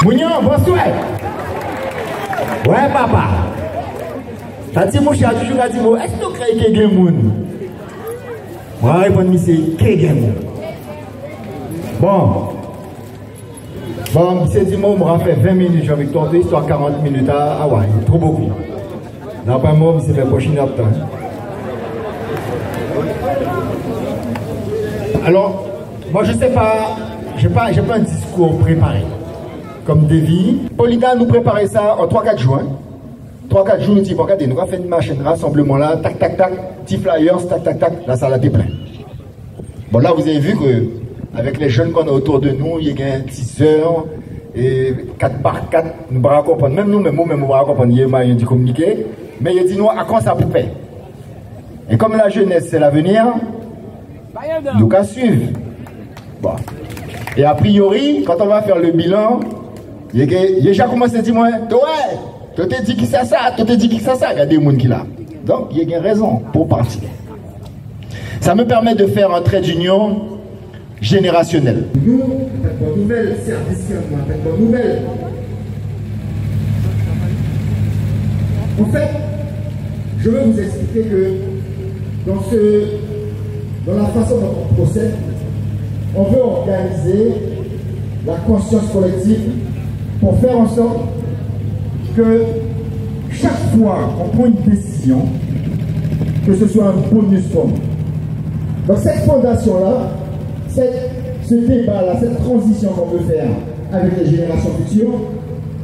Mounion, bonsoir. Ouais, papa. T'as dit, mon cher, toujours dit, est-ce que tu crées qu'il y a des gens? Moi, je réponds, c'est qu'il y a des gens. Bon, c'est dit, moi, on m'a fait 20 minutes avec toi, histoire 40 minutes à Hawaï. Trop beaucoup. D'après moi, c'est fait prochain temps. Alors, moi, je sais pas, j'ai pas un discours préparé. Comme Davy. Paulina nous préparait ça en 3-4 jours. 3-4 jours, nous disons, regardez, nous avons fait une machine de rassemblement là, tac, tac, tac, petit flyers, tac, tac, tac, la salle a été pleine. Bon, là, vous avez vu que avec les jeunes qu'on a autour de nous, il y a un teaser, et 4x4, nous ne pouvons pas comprendre. Même nous, même moi, nous ne pouvons pas comprendre, il y a moyen de communiquer, mais il dit nous, à quoi ça peut faire? Et comme la jeunesse, c'est l'avenir, nous qu'à suivre. Bon. Et a priori, quand on va faire le bilan, il y a déjà commencé à dire, ouais, tu t'es dit qui c'est ça, tu t'es dit qui c'est ça, il y a des gens qui là. Donc, il y a une raison pour partir. Ça me permet de faire un trait d'union générationnel. Nous, bonne nouvelle, service bonne nouvelle. En fait, je veux vous expliquer que dans la façon dont on procède, on veut organiser la conscience collective pour faire en sorte que chaque fois qu'on prend une décision, que ce soit un bonus forme. Donc cette fondation-là, ce débat-là, cette transition qu'on veut faire avec les générations futures,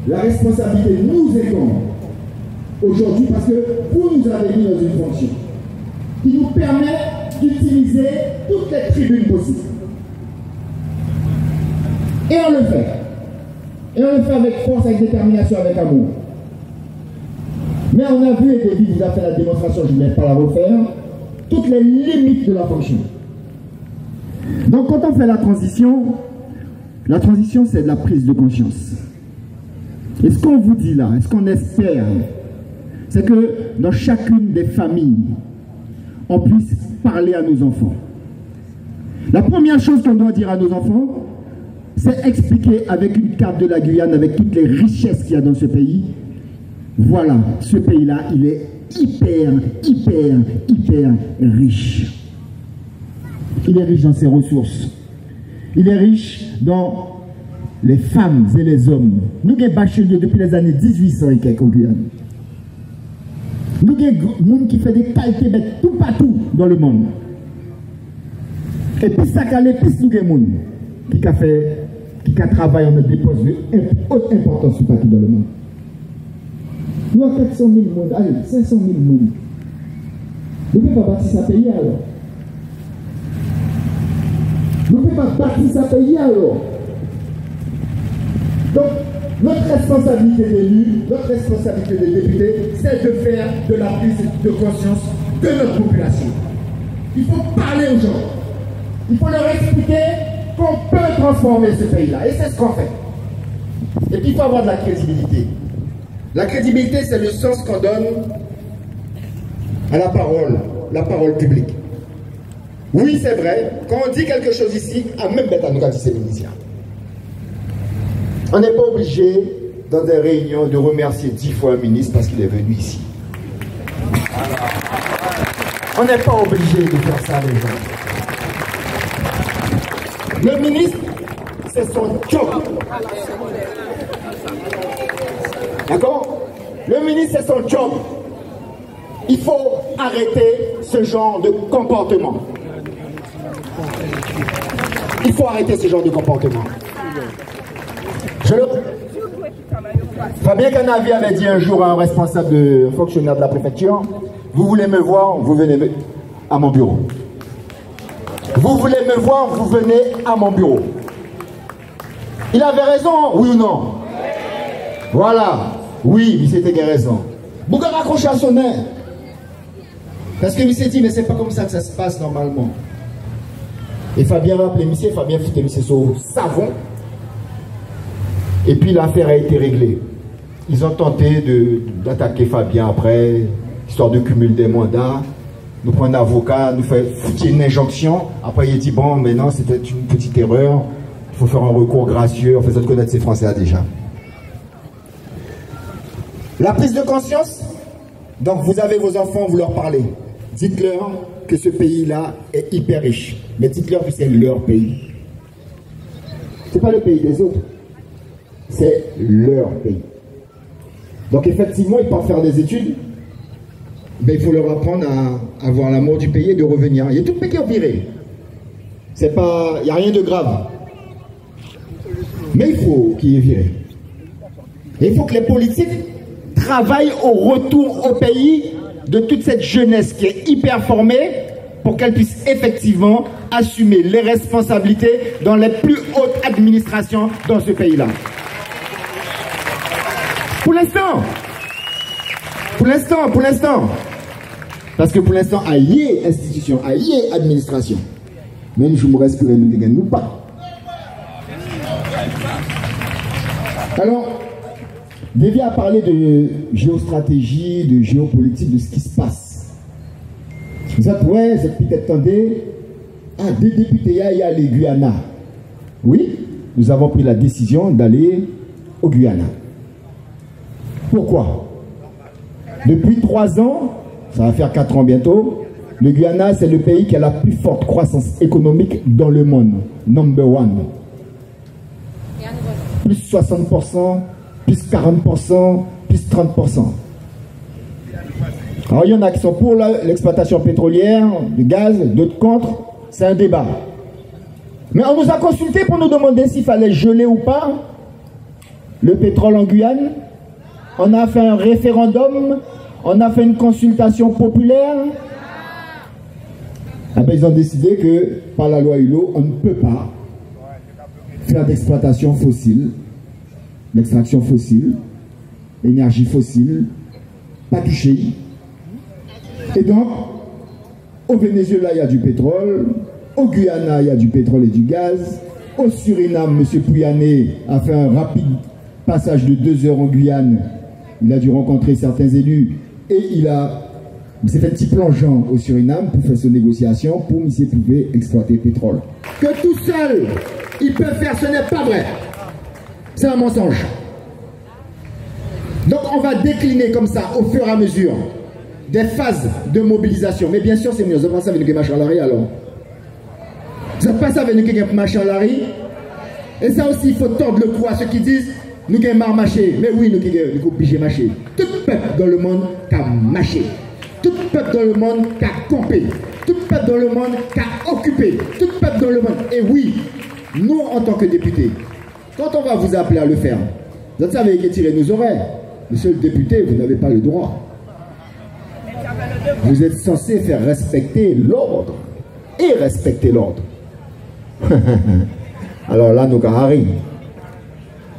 la responsabilité nous incombe aujourd'hui parce que vous nous avez mis dans une fonction qui nous permet d'utiliser toutes les tribunes possibles. Et on le fait. Et on le fait avec force, avec détermination, avec amour. Mais on a vu, et David vous a fait la démonstration, je ne vais pas la refaire, toutes les limites de la fonction. Donc quand on fait la transition c'est de la prise de conscience. Et ce qu'on vous dit là, et ce qu'on espère, c'est que dans chacune des familles, on puisse parler à nos enfants. La première chose qu'on doit dire à nos enfants, c'est expliquer avec une carte de la Guyane, avec toutes les richesses qu'il y a dans ce pays. Voilà, ce pays-là, il est hyper riche. Il est riche dans ses ressources. Il est riche dans les femmes et les hommes. Nous avons bachelier depuis les années 1800 et quelques au Guyane. Nous avons des gens qui font des qualités bêtes tout partout dans le monde. Et puis ça, nous avons des gens qui travaillent en des postes de haute importance partout dans le monde. Nous avons 400 000 monde, allez, 500 000 monde. Nous ne pouvons pas bâtir ce pays alors. Nous ne pouvons pas bâtir ce pays alors. Donc, notre responsabilité d'élus, notre responsabilité de députés, c'est de faire de la prise de conscience de notre population. Il faut parler aux gens. Il faut leur expliquer qu'on peut transformer ce pays-là. Et c'est ce qu'on fait. Et puis il faut avoir de la crédibilité. La crédibilité, c'est le sens qu'on donne à la parole publique. Oui, c'est vrai, quand on dit quelque chose ici, à même bête à nous c'est l'initial. On n'est pas obligé, dans des réunions, de remercier 10 fois un ministre parce qu'il est venu ici. On n'est pas obligé de faire ça, les gens. Le ministre, c'est son job. D'accord? Le ministre, c'est son job. Il faut arrêter ce genre de comportement. Il faut arrêter ce genre de comportement. Fabien Canavi avait dit un jour à un responsable de fonctionnaire de la préfecture, vous voulez me voir, vous venez à mon bureau. Vous voulez me voir, vous venez à mon bureau. Il avait raison, oui ou non? Voilà. Oui, il s'était raison. Bouga raccroche à son air. Parce que il s'est dit, mais c'est pas comme ça que ça se passe normalement. Et Fabien va appeler monsieur, Fabien foutait monsieur sur savon. Et puis l'affaire a été réglée. Ils ont tenté d'attaquer Fabien après, histoire de cumul des mandats. Nous prenons un avocat, nous fait une injonction. Après, il dit, bon, mais non, c'était une petite erreur. Il faut faire un recours gracieux. On fait ça de connaître ces Français là déjà. La prise de conscience, donc vous avez vos enfants, vous leur parlez. Dites-leur que ce pays-là est hyper riche. Mais dites-leur que c'est leur pays. Ce n'est pas le pays des autres. C'est leur pays. Donc effectivement, ils partent faire des études. Ben, il faut leur apprendre à avoir l'amour du pays et de revenir. Il y a tout le pays qui est viré. C'est pas, il n'y a rien de grave. Mais il faut qu'il y ait viré. Et il faut que les politiques travaillent au retour au pays de toute cette jeunesse qui est hyper formée pour qu'elle puisse effectivement assumer les responsabilités dans les plus hautes administrations dans ce pays-là. Pour l'instant. Parce que pour l'instant, il y a institution, il y a administration. Mais je me respirer, nous ne gagnons pas. Alors, Davy a parlé de géostratégie, de géopolitique, de ce qui se passe. Vous pourrait peut-être tendez, des députés, il y a les Guyana. Oui, nous avons pris la décision d'aller au Guyana. Pourquoi? Depuis 3 ans, ça va faire 4 ans bientôt, le Guyana, c'est le pays qui a la plus forte croissance économique dans le monde. Number 1. Plus 60%, plus 40%, plus 30%. Alors il y en a qui sont pour l'exploitation pétrolière, du gaz, d'autres contre. C'est un débat. Mais on nous a consulté pour nous demander s'il fallait geler ou pas le pétrole en Guyane. On a fait un référendum, on a fait une consultation populaire. Ah ben, ils ont décidé que par la loi Hulot, on ne peut pas faire d'exploitation fossile, l'extraction fossile, énergie fossile, pas toucher. Et donc, au Venezuela, il y a du pétrole, au Guyana, il y a du pétrole et du gaz, au Suriname, M. Pouyanné a fait un rapide passage de 2 heures en Guyane. Il a dû rencontrer certains élus et il s'est fait petit plongeon au Suriname pour faire ses négociations pour qu'il pouvait exploiter le pétrole. Que tout seul, il peut faire, ce n'est pas vrai. C'est un mensonge. Donc on va décliner comme ça au fur et à mesure des phases de mobilisation. Mais bien sûr, c'est mieux. Vous pensez avec nous marcher en l'arrêt alors? Vous pensez avec nous qui marcher en l'arrêt? Et ça aussi, il faut tordre le cou à ceux qui disent nous avons marre marché. Mais oui, nous avons obligé de marcher. Tout peuple dans le monde qui a marché. Tout peuple dans le monde qui a campé. Tout peuple dans le monde qui a occupé. Tout peuple dans le monde. Et oui, nous en tant que députés, quand on va vous appeler à le faire, vous savez qui tirer nos oreilles. Monsieur le député, vous n'avez pas le droit. Vous êtes censé faire respecter l'ordre. Et respecter l'ordre. Alors là, nous avons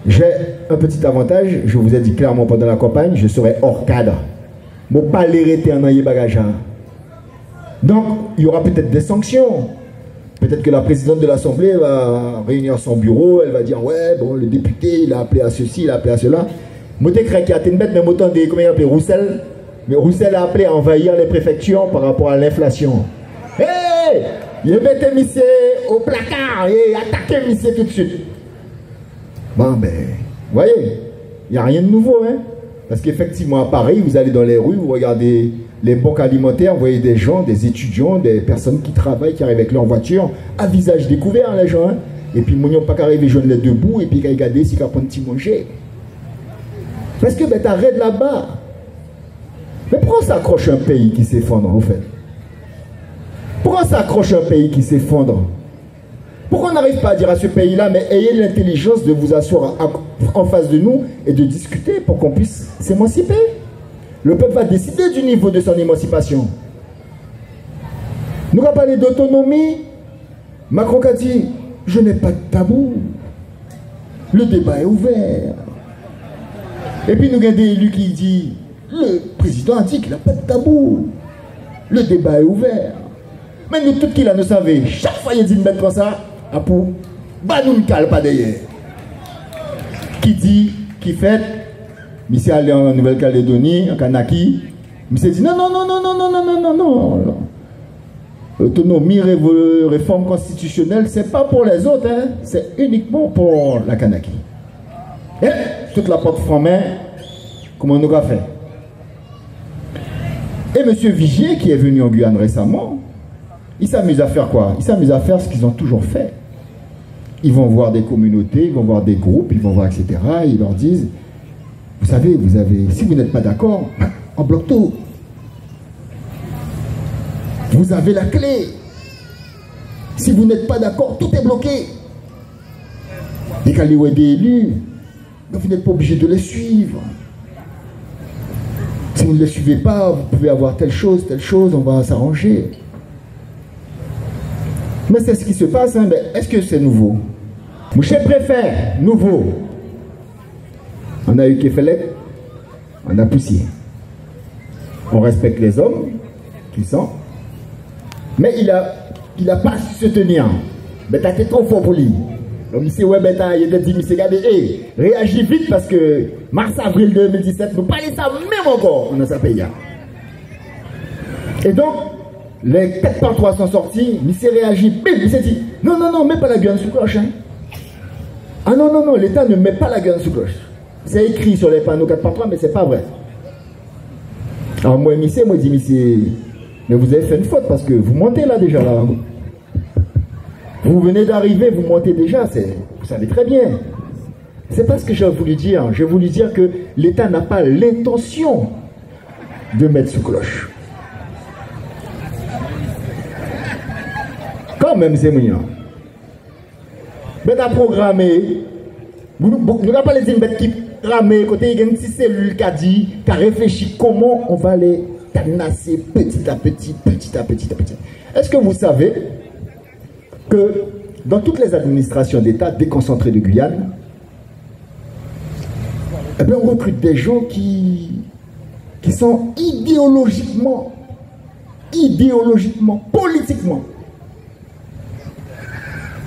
j'ai un petit avantage, je vous ai dit clairement pendant la campagne, je serai hors cadre. Je ne vais pas l'arrêter en ayant bagage. Donc, il y aura peut-être des sanctions. Peut-être que la présidente de l'Assemblée va réunir son bureau, elle va dire, ouais, bon, le député, il a appelé à ceci, il a appelé à cela. Moi, je crois qu'il y a une bête, mais autant de, comment il appelle, Roussel. Mais Roussel a appelé à envahir les préfectures par rapport à l'inflation. Hé, il mettait monsieur au placard et attaquait monsieur tout de suite. Bon, ben, vous voyez, il n'y a rien de nouveau, hein. Parce qu'effectivement, à Paris, vous allez dans les rues, vous regardez les banques alimentaires, vous voyez des gens, des étudiants, des personnes qui travaillent, qui arrivent avec leur voiture, à visage découvert, les gens, hein. Et puis, ils n'ont pas qu'à arriver, ils les debout, et puis, ils regardent s'ils prennent un petit manger. Parce que, ben, t'arrêtes là-bas. Mais pourquoi on s'accroche un pays qui s'effondre, en fait? Pourquoi on s'accroche un pays qui s'effondre? Pourquoi on n'arrive pas à dire à ce pays-là, mais ayez l'intelligence de vous asseoir en face de nous et de discuter pour qu'on puisse s'émanciper? Le peuple va décider du niveau de son émancipation. Nous avons parlé d'autonomie. Macron a dit, je n'ai pas de tabou. Le débat est ouvert. Et puis nous avons des élus qui disent, le président a dit qu'il n'a pas de tabou. Le débat est ouvert. Mais nous, tout qui là, nous savons, chaque fois il dit une bête comme ça, à pour, bah nous ne calme pas derrière. Qui dit, qui fait, monsieur allé en Nouvelle-Calédonie, en Kanaki, monsieur dit non, non, non, non, non, non, non, non, non, non. Autonomie, réforme constitutionnelle, c'est pas pour les autres, hein, c'est uniquement pour la Kanaki. Et toute la porte franc-main, Comment on aura fait? Et M. Vigier, qui est venu en Guyane récemment, il s'amuse à faire quoi? Il s'amuse à faire ce qu'ils ont toujours fait. Ils vont voir des communautés, ils vont voir des groupes, ils vont voir, etc. Et ils leur disent, vous savez, si vous n'êtes pas d'accord, on bloque tout. Vous avez la clé. Si vous n'êtes pas d'accord, tout est bloqué. Dès qu'il y a des élus, vous n'êtes pas obligé de les suivre. Si vous ne les suivez pas, vous pouvez avoir telle chose, on va s'arranger. Mais c'est ce qui se passe, hein. Est-ce que c'est nouveau? Mon chef préfet, nouveau. On a eu Kefelec, on a poussé. On respecte les hommes qui sont. Mais il a pas su se tenir. Mais t'as été trop fort pour lui. Donc, monsieur, ouais, il a dit, monsieur, regardez, réagis vite parce que mars-avril 2017, nous parlons ça même encore dans sa pays. Et donc, les 4 par 3 sont sortis, monsieur réagit, bim, il s'est dit, non, mets pas la Guyane sous cloche. Hein. Ah non, l'État ne met pas la Guyane sous cloche. C'est écrit sur les panneaux 4 par 3, mais c'est pas vrai. Alors moi, monsieur, mais vous avez fait une faute parce que vous montez là déjà là. Vous venez d'arriver, vous montez déjà, vous savez très bien. C'est pas ce que j'ai voulu dire. J'ai voulu dire que l'État n'a pas l'intention de mettre sous cloche. Quand même, c'est mignon. Mais t'as programmé, vous n'avez pas les dire qui ramé, côté il y a une petite cellule qui a dit, qui a réfléchi comment on va les canasser petit à petit. Est-ce que vous savez que dans toutes les administrations d'État déconcentrées de Guyane, eh bien, on recrute des gens qui sont idéologiquement, politiquement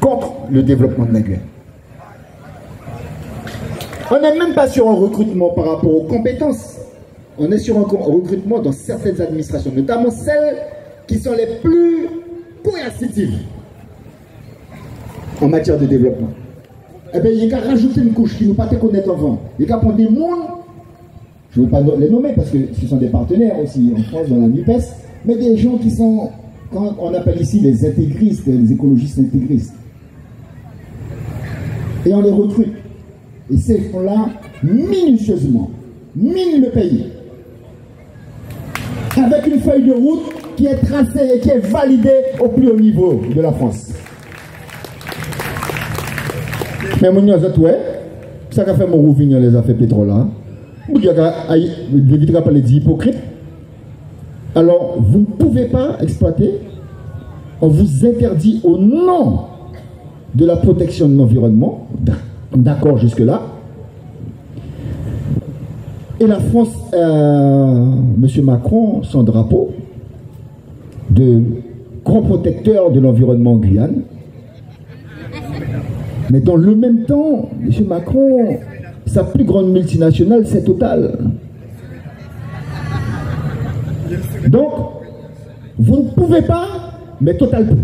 contre le développement de la Guyane. On n'est même pas sur un recrutement par rapport aux compétences. On est sur un recrutement dans certaines administrations, notamment celles qui sont les plus coercitives en matière de développement. Eh bien, il y a qu'à rajouter une couche qui ne nous pas te connaître avant. Il y a qu'à prendre des mondes, je ne veux pas les nommer parce que ce sont des partenaires aussi en France, dans la NUPES, mais des gens qui sont, quand on appelle ici les intégristes, les écologistes intégristes. Et on les recrute. Et ces gens-là, minutieusement, minent le pays. Avec une feuille de route qui est tracée et qui est validée au plus haut niveau de la France. Mais mon ça a fait mon rouvignon les affaires pétrole là. Vous ne pas les hypocrites. Alors, vous ne pouvez pas exploiter. On vous interdit au nom de la protection de l'environnement. D'accord jusque-là. Et la France, M. Macron, son drapeau de grand protecteur de l'environnement en Guyane. Mais dans le même temps, M. Macron, sa plus grande multinationale, c'est Total. Donc, vous ne pouvez pas, mais Total peut.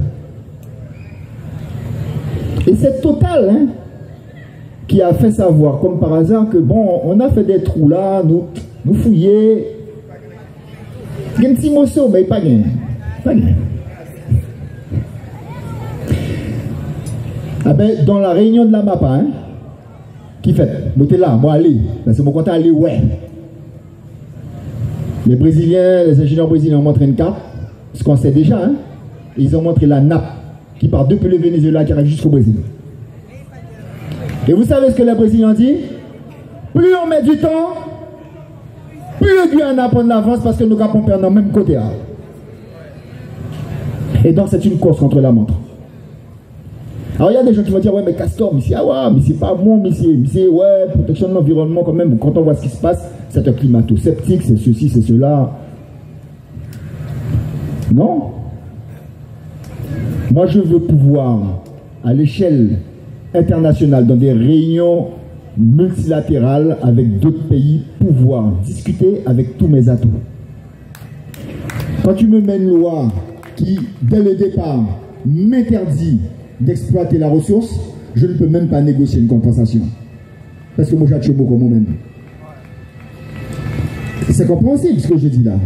Et c'est Total qui a fait savoir, comme par hasard, que bon, on a fait des trous là, nous fouillés. Il y a un petit morceau, mais pas gain. Ah ben, dans la réunion de la MAPA, qui fait, moi t'es là, moi allez, c'est mon compte aller, ouais. Les Brésiliens, les ingénieurs brésiliens ont montré une carte, ce qu'on sait déjà, ils ont montré la nappe qui part depuis le Venezuela qui arrive jusqu'au Brésil. Et vous savez ce que les Brésiliens ont dit? Plus on met du temps, plus le Guyana prend de l'avance parce que nous avons perdu dans le même côté. Et donc c'est une course contre la montre. Alors il y a des gens qui vont dire, ouais mais Castor, mais c'est pas bon, mais c'est ouais, protection de l'environnement quand même. Quand on voit ce qui se passe, c'est un climato-sceptique, c'est ceci, c'est cela. Non. Moi je veux pouvoir, à l'échelle internationale, dans des réunions multilatérales avec d'autres pays, pouvoir discuter avec tous mes atouts. Quand tu me mets une loi qui, dès le départ, m'interdit d'exploiter la ressource, je ne peux même pas négocier une compensation. Parce que moi, j'ai beaucoup comme moi-même. C'est compréhensible ce que je dis là.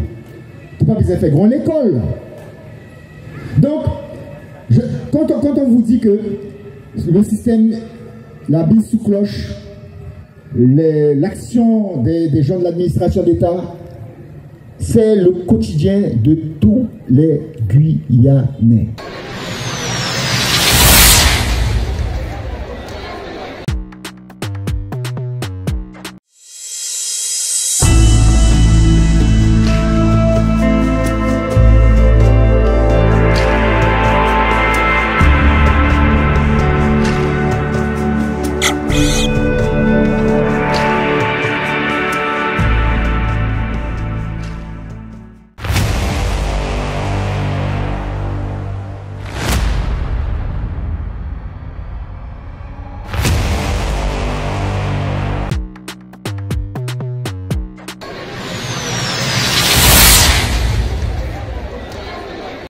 Tu n'as pas besoin de faire grande école. Donc, quand on vous dit que le système, la bise sous cloche, l'action des gens de l'administration d'État, c'est le quotidien de tous les Guyanais.